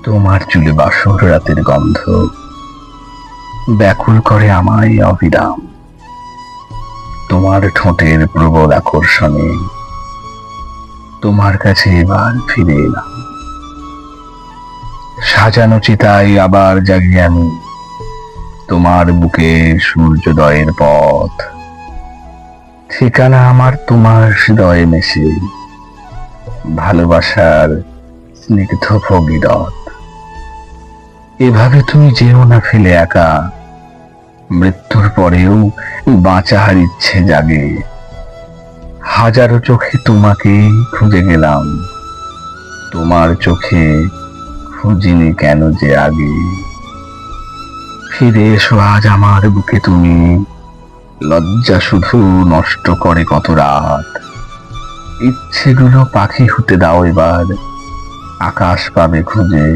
তোমার চুলে বাসর রাতের গন্ধ ব্যাকুল করে আমায় অবিরাম। তোমার ঠোঁটের প্রবল আকর্ষণে তোমার কাছে এবার ফিরে এলাম। সাজানো চিতায় আবার জাগি আমি, তোমার বুকে সূর্যোদয়ের পথ। ঠিকানা আমার তোমার হৃদয়ে মেশে, ভালোবাসার স্নিগ্ধ ভগীরথ। এভাবে তুমি যেও না ফেলে একা, মৃত্যুর পরেও বাঁচার ইচ্ছে জাগে। হাজারো চোখে তোমাকে খুঁজে গেলাম, তোমার চোখে খুঁজিনি কেন যে আগে। ফিরে এসো আজ আমার বুকে তুমি, লজ্জা শুধু নষ্ট করে কত রাত। ইচ্ছেগুলো পাখি হতে দাও এবার, আকাশ পাবে খুঁজে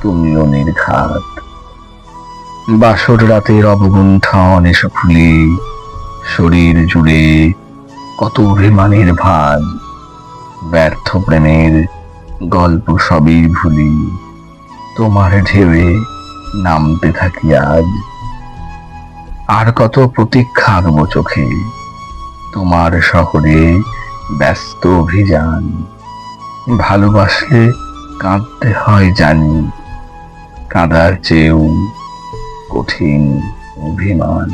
তুমিও নির্ঘাত। বাসর রাতের অবগুণ্ঠন এসো খুলে, শরীর জুড়ে কত অভিমানের ভাঁজ। ব্যর্থ প্রেমের গল্প সবই ভুলি, তোমার ঢেউয়ে নামতে থাকি আজ। আর কত প্রতীক্ষা আঁকবো চোখে, তোমার শহরে ব্যস্ত অভিযান। ভালোবাসলে কাঁদতে হয় জানি, কাঁদার চেয়েও কঠিন অভিমান।